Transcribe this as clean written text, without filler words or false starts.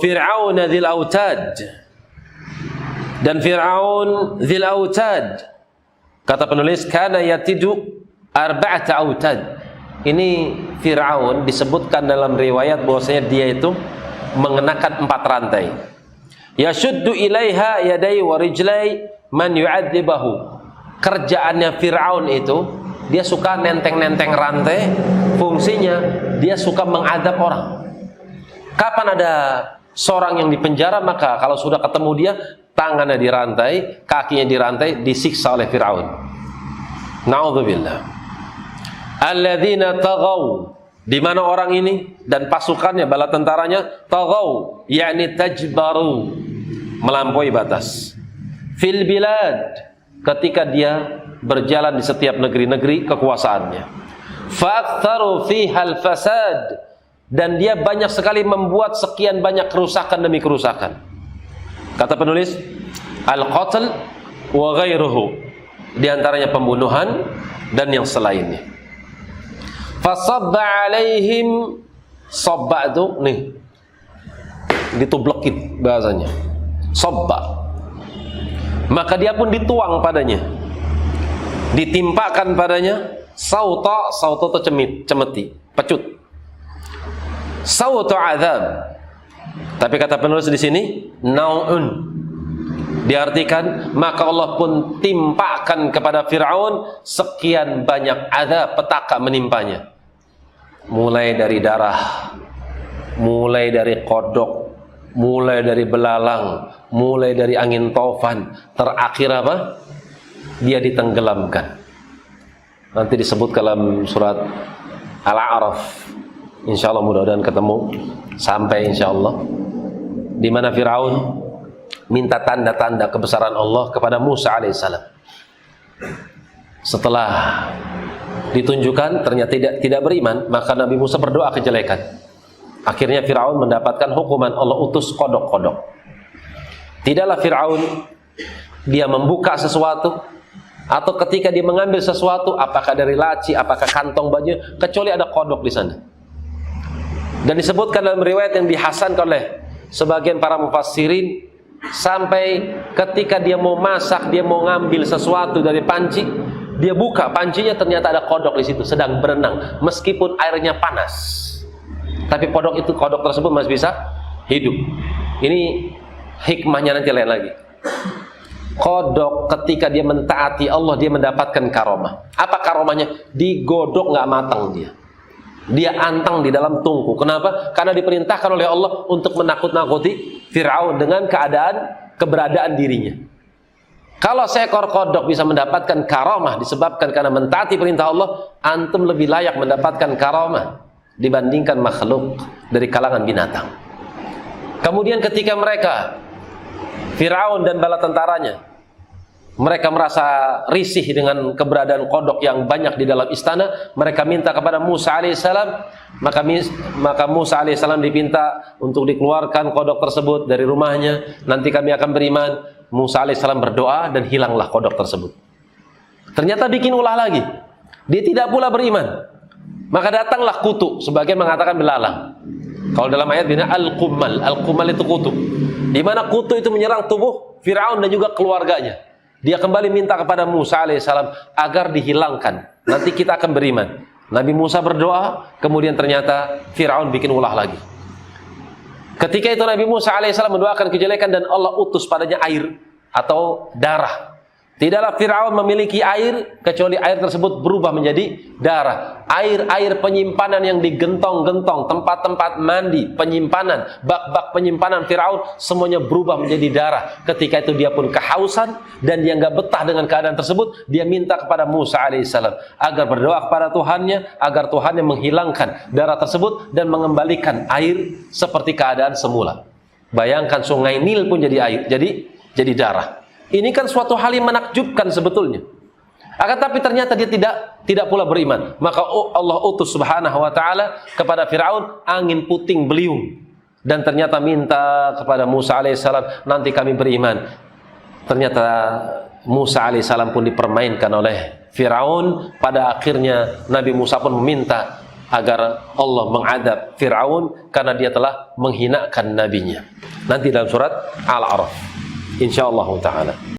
Fir'aun dzil autad, dan Fir'aun dzil autad. Kata penulis, kana yatidu arba'ata autad. Ini Fir'aun disebutkan dalam riwayat bahwasanya dia itu mengenakan 4 rantai. Yashuddu ilaiha yadai wa rijlai man yu'adzibahu. Kerjaannya Fir'aun itu dia suka nenteng-nenteng rantai, fungsinya dia suka mengadab orang. Kapan ada seorang yang dipenjara, maka kalau sudah ketemu dia, tangannya dirantai, kakinya dirantai, disiksa oleh Fir'aun. Na'udzubillah. Alladzina taghaw, di mana orang ini dan pasukannya, bala tentaranya, taghaw, yakni tajbaru, melampaui batas. Fil bilad, ketika dia berjalan di setiap negeri-negeri kekuasaannya. Fa'aktharu fihal fasad, dan dia banyak sekali membuat sekian banyak kerusakan demi kerusakan. Kata penulis, al-qatl wa ghairuhu, di antaranya pembunuhan dan yang selainnya. Fasabba alaihim, sabba itu nih ditublekin bahasanya, sabba. Maka dia pun dituang padanya, ditimpakan padanya sauta, sauta itu cemeti, pecut. Sautu azab. Tapi kata penulis di sini nau'un, diartikan maka Allah pun timpakan kepada Fir'aun sekian banyak azab, petaka menimpanya. Mulai dari darah, mulai dari kodok, mulai dari belalang, mulai dari angin taufan, terakhir apa? Dia ditenggelamkan. Nanti disebut dalam surat Al-A'raf. Insyaallah mudah-mudahan ketemu sampai insyaallah, di mana Fir'aun minta tanda-tanda kebesaran Allah kepada Musa alaihissalam. Setelah ditunjukkan ternyata tidak beriman, maka Nabi Musa berdoa kejelekan. Akhirnya Fir'aun mendapatkan hukuman, Allah utus kodok-kodok. Tidaklah Fir'aun dia membuka sesuatu atau ketika dia mengambil sesuatu, apakah dari laci, apakah kantong baju, kecuali ada kodok di sana. Dan disebutkan dalam riwayat yang dihasankan oleh sebagian para mufassirin, sampai ketika dia mau masak, dia mau ngambil sesuatu dari panci, dia buka pancinya, ternyata ada kodok di situ sedang berenang meskipun airnya panas. Tapi kodok tersebut masih bisa hidup. Ini hikmahnya nanti lain lagi. Kodok ketika dia mentaati Allah, dia mendapatkan karomah. Apa karomahnya? Digodok nggak matang dia antang di dalam tungku. Kenapa? Karena diperintahkan oleh Allah untuk menakut-nakuti Fir'aun dengan keberadaan dirinya. Kalau seekor kodok bisa mendapatkan karomah disebabkan karena mentaati perintah Allah, antum lebih layak mendapatkan karomah dibandingkan makhluk dari kalangan binatang. Kemudian ketika mereka, Fir'aun dan bala tentaranya, mereka merasa risih dengan keberadaan kodok yang banyak di dalam istana, mereka minta kepada Musa alaihissalam, maka Musa alaihissalam dipinta untuk dikeluarkan kodok tersebut dari rumahnya, nanti kami akan beriman. Musa alaihissalam berdoa dan hilanglah kodok tersebut. Ternyata bikin ulah lagi, dia tidak pula beriman. Maka datanglah kutu, sebagian mengatakan belalang. Kalau dalam ayat ini al-qumal itu kutu, di mana kutu itu menyerang tubuh Fir'aun dan juga keluarganya. Dia kembali minta kepada Musa alaihissalam agar dihilangkan. Nanti kita akan beriman. Nabi Musa berdoa, kemudian ternyata Fir'aun bikin ulah lagi. Ketika itu Nabi Musa alaihissalam mendoakan kejelekan dan Allah utus padanya air atau darah. Tidaklah Fir'aun memiliki air kecuali air tersebut berubah menjadi darah. Air penyimpanan yang digentong-gentong, tempat-tempat mandi, penyimpanan, bak-bak penyimpanan Fir'aun, semuanya berubah menjadi darah. Ketika itu dia pun kehausan dan dia nggak betah dengan keadaan tersebut. Dia minta kepada Musa alaihissalam agar berdoa kepada Tuhannya, agar Tuhannya menghilangkan darah tersebut dan mengembalikan air seperti keadaan semula. Bayangkan sungai Nil pun jadi air, jadi darah. Ini kan suatu hal yang menakjubkan sebetulnya. Akan tapi ternyata dia tidak pula beriman. Maka Allah utus subhanahu wa ta'ala kepada Fir'aun angin puting beliung. Dan ternyata minta kepada Musa alaihissalam, nanti kami beriman. Ternyata Musa alaihissalam pun dipermainkan oleh Fir'aun. Pada akhirnya Nabi Musa pun meminta agar Allah mengadab Fir'aun karena dia telah menghinakan nabinya. Nanti dalam surat Al-A'raf, insyaallah ta'ala.